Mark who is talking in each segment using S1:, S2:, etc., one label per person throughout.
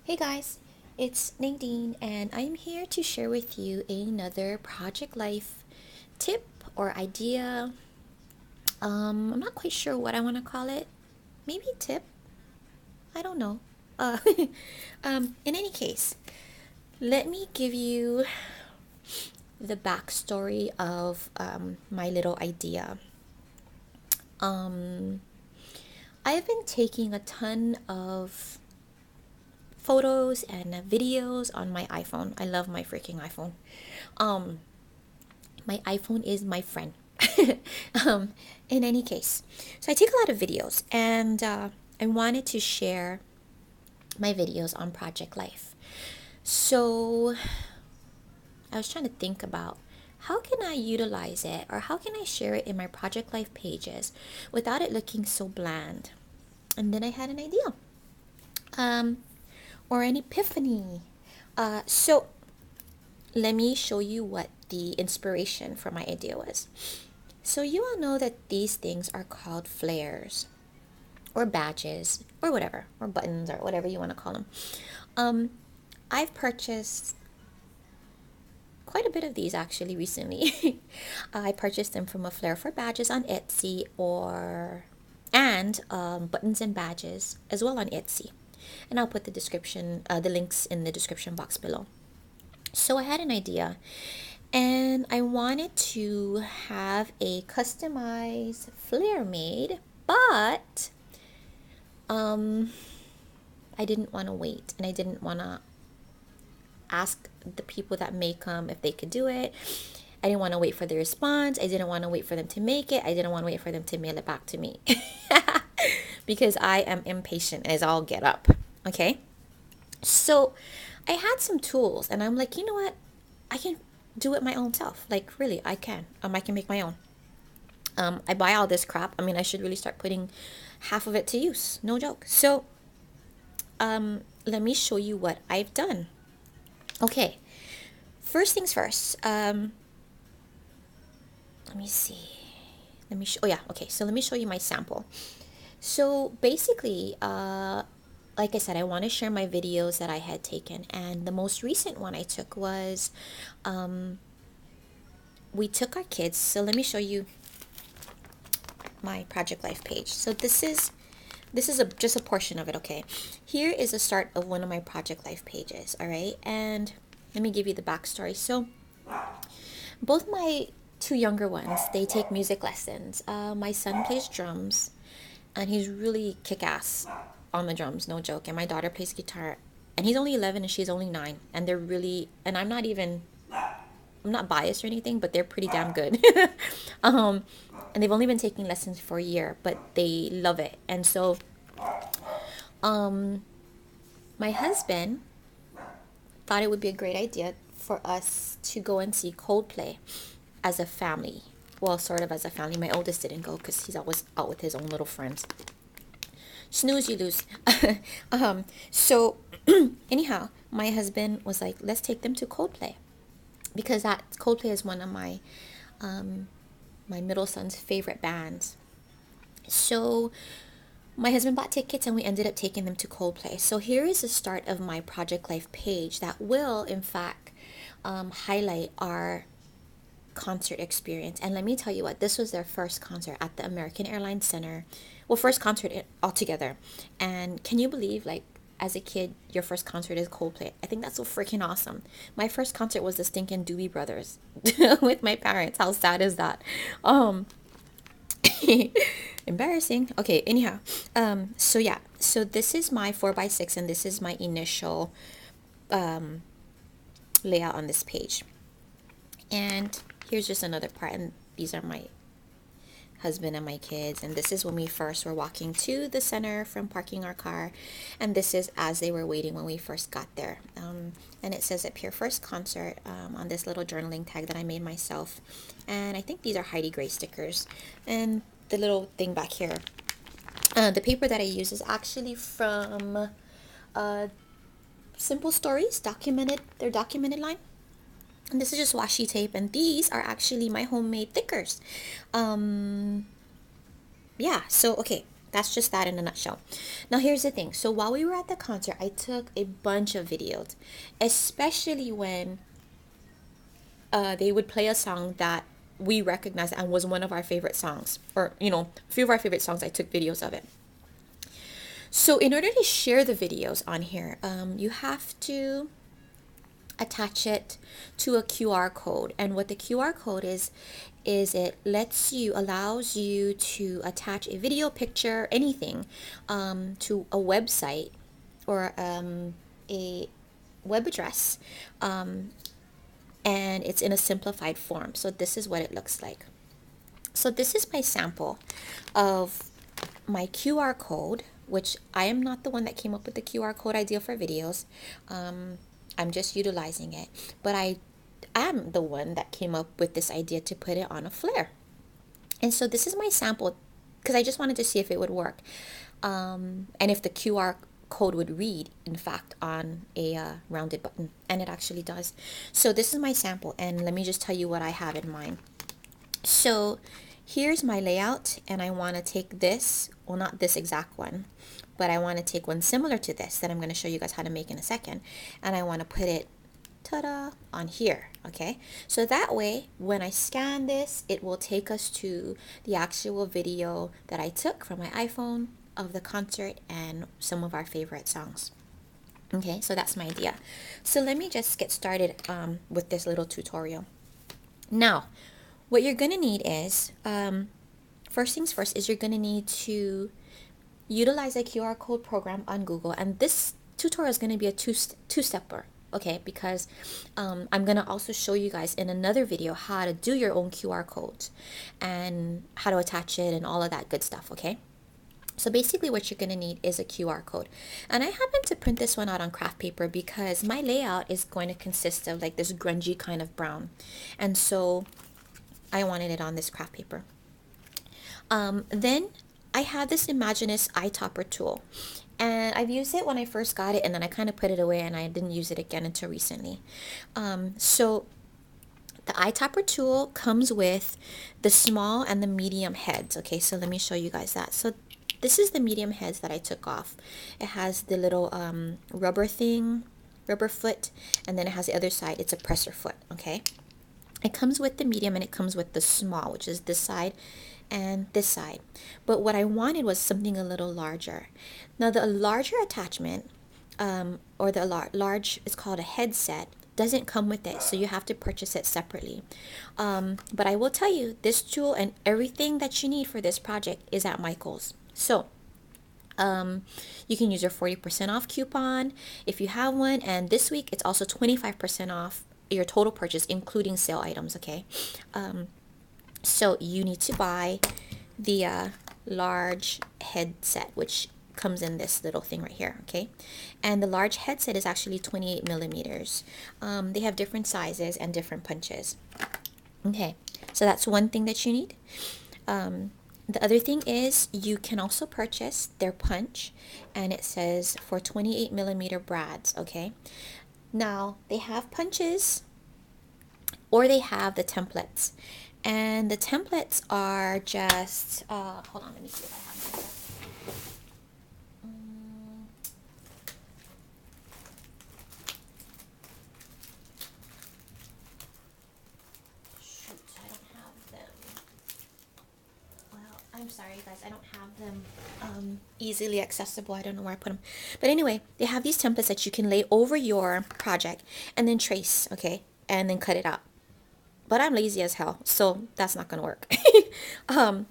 S1: Hey guys, it's Nadine, and I'm here to share with you another project life tip or idea. I'm not quite sure what I want to call it. Maybe tip? I don't know. Uh, in any case, let me give you the backstory of my little idea. Um, I've been taking a ton of photos and videos on my iPhone. I love my freaking iPhone. Um, my iPhone is my friend. um, in any case, so I take a lot of videos, and I wanted to share my videos on Project Life. So I was trying to think about how can I utilize it, or how can I share it in my Project Life pages without it looking so bland. And then I had an idea, um, or an epiphany. So let me show you what the inspiration for my idea was. So you all know that these things are called flares or badges or whatever, or buttons or whatever you want to call them. Um, I've purchased quite a bit of these actually recently. I purchased them from a Flair for badges on Etsy, or and buttons and badges as well on Etsy. And I'll put the links in the description box below. So I had an idea, and I wanted to have a customized flare made, but um, I didn't want to wait, and I didn't want to ask the people that make them if they could do it. I didn't want to wait for the response. I didn't want to wait for them to make it. I didn't want to wait for them to mail it back to me because I am impatient as all get up. Okay, so I had some tools, and I'm like, you know what? I can do it my own self. Like, really, I can. I can make my own. I buy all this crap. I mean, I should really start putting half of it to use. No joke. So, let me show you what I've done. Okay, first things first. Let me see. Oh yeah. Okay. So let me show you my sample. So basically, like I said, I want to share my videos that I had taken, and the most recent one I took was, we took our kids. So let me show you my Project Life page. So this is just a portion of it. Okay, here is the start of one of my Project Life pages. All right, and let me give you the backstory. So both my two younger ones, they take music lessons. My son plays drums, and he's really kick-ass on the drums, no joke. And my daughter plays guitar, and he's only 11 and she's only 9, and they're really, and I'm not biased or anything, but they're pretty damn good. um, and they've only been taking lessons for a year, but they love it. And so, um, my husband thought it would be a great idea for us to go and see Coldplay as a family. Well, sort of as a family. My oldest didn't go because he's always out with his own little friends. Snooze, you lose. So, anyhow, my husband was like, let's take them to Coldplay, because that Coldplay is one of my middle son's favorite bands. So my husband bought tickets, and we ended up taking them to Coldplay. So here is the start of my Project Life page that will, in fact, highlight our concert experience. And let me tell you what, this was their first concert at the American Airlines Center. Well, first concert altogether. And can you believe, like, as a kid, your first concert is Coldplay? I think that's so freaking awesome. My first concert was the stinking Doobie Brothers with my parents. How sad is that? Um, Embarrassing. Okay, anyhow. So yeah. So this is my 4x6, and this is my initial layout on this page. And here's just another part, and these are my husband and my kids, and this is when we first were walking to the center from parking our car, and this is as they were waiting when we first got there. And it says up here, first concert, on this little journaling tag that I made myself, and I think these are Heidi Gray stickers. And the little thing back here, the paper that I use is actually from Simple Stories, their documented line. And this is just washi tape, and these are actually my homemade thickers. Yeah, so okay, that's just that in a nutshell. Now here's the thing. So while we were at the concert, I took a bunch of videos, especially when they would play a song that we recognized and was one of our favorite songs, or a few of our favorite songs. I took videos of it. So in order to share the videos on here, you have to attach it to a QR code. And what the QR code is it allows you to attach a video, picture, anything, to a website or a web address, and it's in a simplified form. So this is what it looks like. So this is my sample of my QR code, which I am not the one that came up with the QR code idea for videos. I'm just utilizing it, but I am the one that came up with this idea to put it on a flare. And so this is my sample because I just wanted to see if it would work, and if the QR code would read, in fact, on a rounded button, and it actually does. So this is my sample, and let me just tell you what I have in mind. So here's my layout, and I want to take this, well, not this exact one, but I want to take one similar to this that I'm going to show you guys how to make in a second, and I want to put it, ta-da, on here. Okay, so that way when I scan this, it will take us to the actual video that I took from my iPhone of the concert and some of our favorite songs. Okay, so that's my idea. So let me just get started with this little tutorial. Now, what you're gonna need is, first things first, is you're gonna need to utilize a QR code program on Google, and this tutorial is gonna be a two-stepper. Okay, because I'm gonna also show you guys in another video how to do your own QR codes and how to attach it and all of that good stuff. Okay. So basically what you're going to need is a QR code. And I happen to print this one out on craft paper because my layout is going to consist of like this grungy kind of brown. And so I wanted it on this craft paper. Then I have this Imaginisce iTopper tool. And I've used it when I first got it, and then I kind of put it away and I didn't use it again until recently. So the iTopper tool comes with the small and the medium heads. Okay, so let me show you guys that. So this is the medium heads that I took off. It has the little rubber foot, and then it has the other side. It's a presser foot, okay? It comes with the medium and it comes with the small, which is this side and this side. But what I wanted was something a little larger. Now the larger attachment, or the large, is called a headset, doesn't come with it, so you have to purchase it separately. But I will tell you, this tool and everything that you need for this project is at Michael's. So you can use your 40% off coupon if you have one, and this week it's also 25% off your total purchase, including sale items. Okay, so you need to buy the large headset, which comes in this little thing right here. Okay, and the large headset is actually 28 millimeters. They have different sizes and different punches. Okay, so that's one thing that you need. The other thing is you can also purchase their punch, and it says for 28 millimeter brads. Okay, now they have punches or they have the templates, and the templates are just hold on, let me see if I have them. I'm sorry guys, I don't have them easily accessible. I don't know where I put them. But anyway, they have these templates that you can lay over your project and then trace, okay? And then cut it out. But I'm lazy as hell, so that's not gonna work. I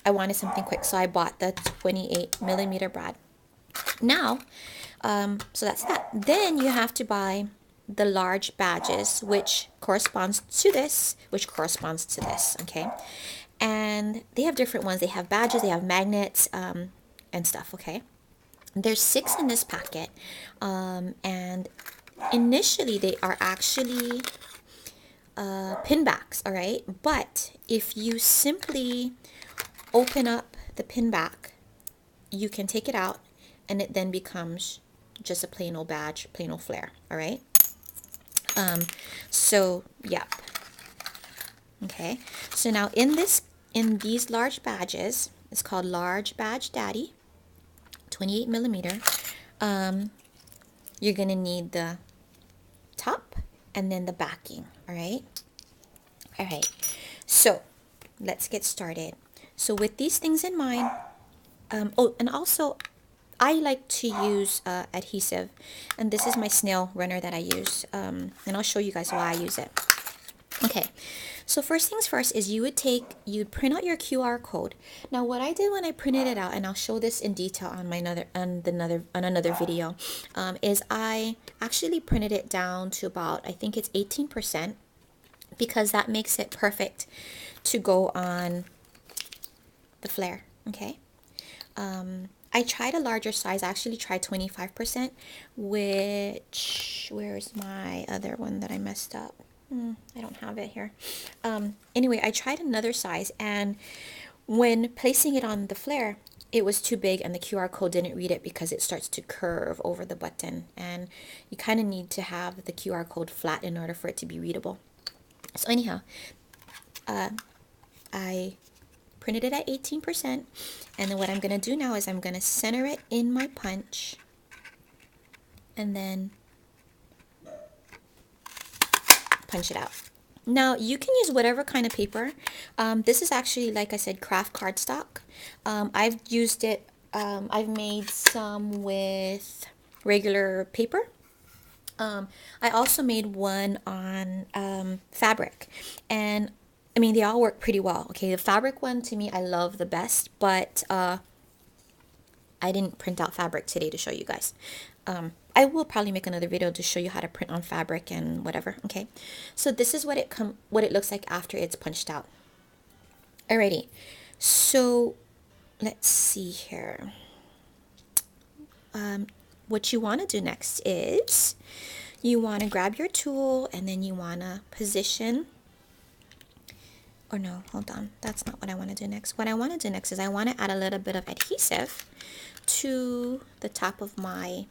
S1: wanted something quick, so I bought the 28 millimeter brad. Now, so that's that. Then you have to buy the large badges, which corresponds to this, okay? And they have different ones. They have badges, they have magnets, and stuff, okay? There's 6 in this packet, and initially they are actually pin backs, all right? But if you simply open up the pin back, you can take it out, and it then becomes just a plain old badge, plain old flare, all right? So, yeah. Okay, so now in these large badges, It's called Large Badge Daddy, 28 millimeter. You're gonna need the top and then the backing. All right. So let's get started. So with these things in mind, oh, and also I like to use adhesive, and this is my snail runner that I use, and I'll show you guys why I use it. Okay, so first things first is you'd print out your QR code. Now what I did when I printed it out, and I'll show this in detail on another video, is I actually printed it down to about, I think it's 18%, because that makes it perfect to go on the flare. Okay. I tried a larger size. I actually tried 25%, which, where's my other one that I messed up? I don't have it here. Anyway, I tried another size, and when placing it on the flare, it was too big and the QR code didn't read it because it starts to curve over the button, and you kind of need to have the QR code flat in order for it to be readable. So anyhow, I printed it at 18%, and then what I'm going to do now is I'm going to center it in my punch, and then punch it out. Now you can use whatever kind of paper. This is actually, like I said, craft cardstock. I've used it, I've made some with regular paper. I also made one on fabric, and I mean, they all work pretty well. Okay, the fabric one, to me, I love the best, but I didn't print out fabric today to show you guys. I will probably make another video to show you how to print on fabric and whatever. Okay, so this is what it looks like after it's punched out. Alrighty, so let's see here. What you want to do next is you want to grab your tool, and then you want to position. Or no, hold on. That's not what I want to do next. What I want to do next is I want to add a little bit of adhesive to the top of my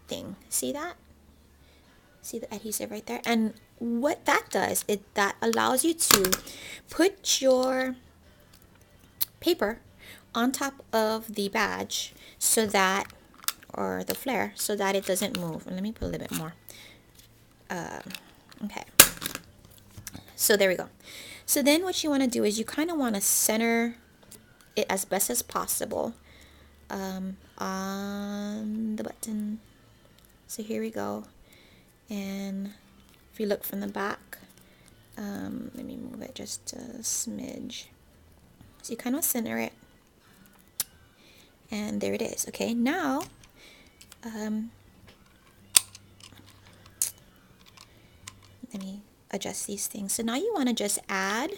S1: thing. See that? See the adhesive right there? And what that does, that allows you to put your paper on top of the badge so that, or the flare, so that it doesn't move. And let me put a little bit more. Okay. So there we go. So then what you want to do is you kind of want to center it as best as possible on the button. So here we go. And if you look from the back, let me move it just a smidge. So you kind of center it. And there it is. Okay, now let me adjust these things. So now you want to just add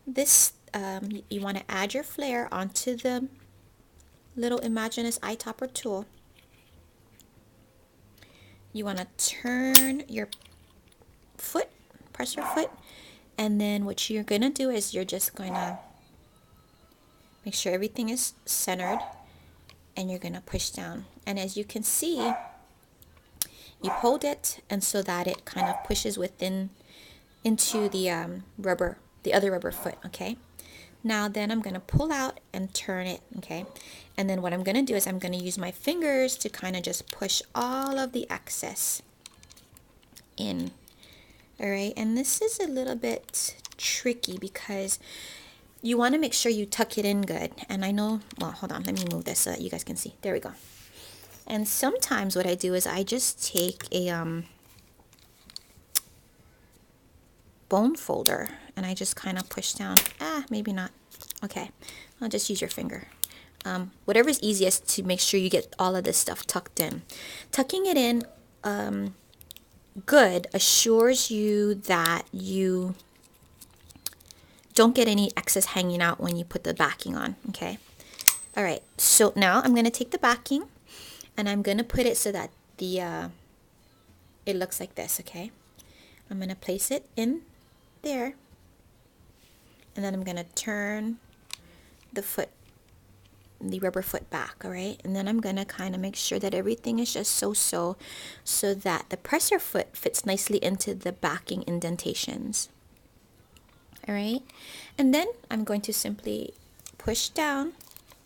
S1: this, you want to add your flare onto the little Imaginisce iTopper tool. You want to turn your foot, press your foot, and then what you're going to do is you're just going to make sure everything is centered, and you're going to push down. And as you can see, you hold it, and so that it kind of pushes into the rubber, the other rubber foot. Okay, now then I'm going to pull out and turn it. Okay, and then what I'm going to do is I'm going to use my fingers to kind of just push all of the excess in. All right, and this is a little bit tricky because you want to make sure you tuck it in good. And I know, well, hold on, let me move this so that you guys can see. There we go. And sometimes what I do is I just take a bone folder and I just kind of push down. Maybe not. Okay, I'll just use your finger. Whatever's easiest to make sure you get all of this stuff tucked in. Tucking it in good assures you that you don't get any excess hanging out when you put the backing on. Okay. All right. So now I'm going to take the backing and I'm going to put it so that it looks like this. Okay. I'm going to place it in there, and then I'm going to turn the rubber foot back. All right. And then I'm going to kind of make sure that everything is just so that the presser foot fits nicely into the backing indentations. All right, and then I'm going to simply push down,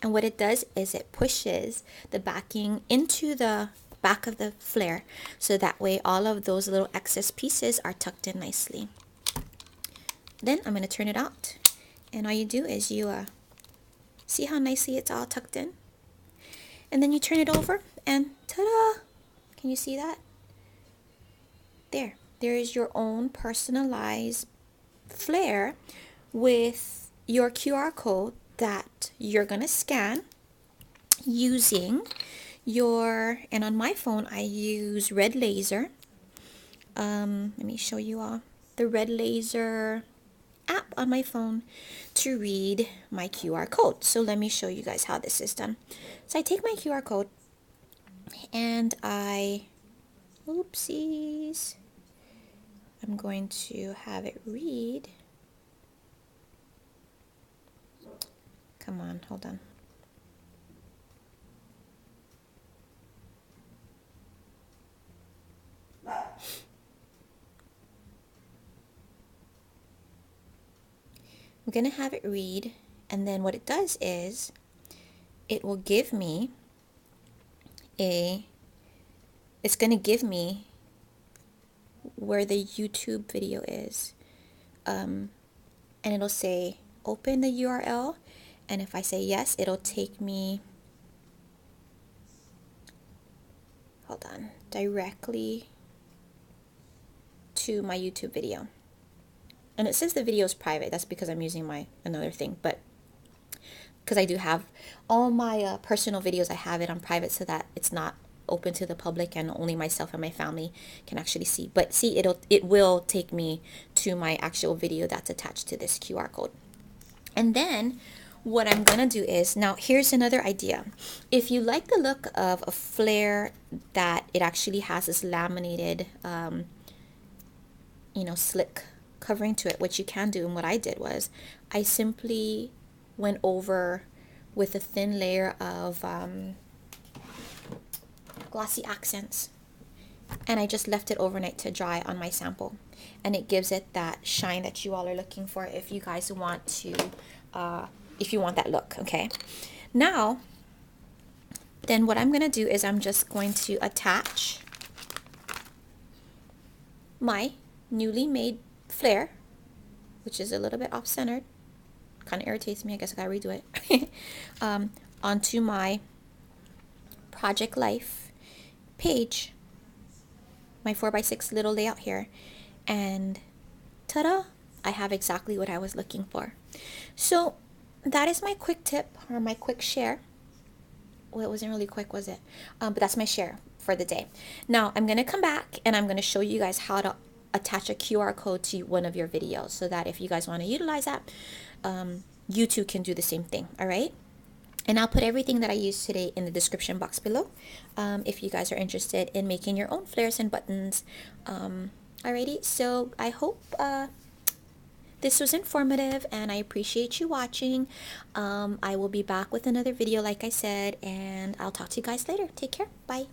S1: and what it does is it pushes the backing into the back of the flare, so that way all of those little excess pieces are tucked in nicely. Then I'm going to turn it out, and all you do is you see how nicely it's all tucked in, and then you turn it over and ta-da! Can you see that? There is your own personalized flare with your QR code that you're gonna scan using your, and on my phone I use red laser. Let me show you all the red laser app on my phone to read my QR code. So let me show you guys how this is done. So I take my QR code and oopsies, I'm going to have it read. Come on, hold on. I'm going to have it read, and then what it does is it will give me it's going to give me where the YouTube video is, and it'll say open the URL, and if I say yes, it'll take me, hold on, directly to my YouTube video. And it says the video is private. That's because I'm using my another thing, but because I do have all my personal videos, I have it on private so that it's not open to the public and only myself and my family can actually see. But see, it will take me to my actual video that's attached to this QR code. And then what I'm gonna do is, now here's another idea. If you like the look of a flare that it actually has this laminated slick covering to it, what you can do, and what I did was I simply went over with a thin layer of glossy accents, and I just left it overnight to dry on my sample, and it gives it that shine that you all are looking for if you guys want to if you want that look. Okay, now then what I'm gonna do is I'm just going to attach my newly made flare, which is a little bit off-centered, kind of irritates me, I guess I gotta redo it, onto my Project Life page, my 4x6 little layout here, and ta-da, I have exactly what I was looking for. So that is my quick tip, or my quick share. Well, it wasn't really quick, was it? But that's my share for the day. Now I'm gonna come back and I'm gonna show you guys how to attach a QR code to one of your videos, so that if you guys want to utilize that, you too can do the same thing. All right, and I'll put everything that I used today in the description box below, if you guys are interested in making your own flares and buttons. Alrighty, so I hope this was informative, and I appreciate you watching. I will be back with another video, like I said, and I'll talk to you guys later. Take care. Bye.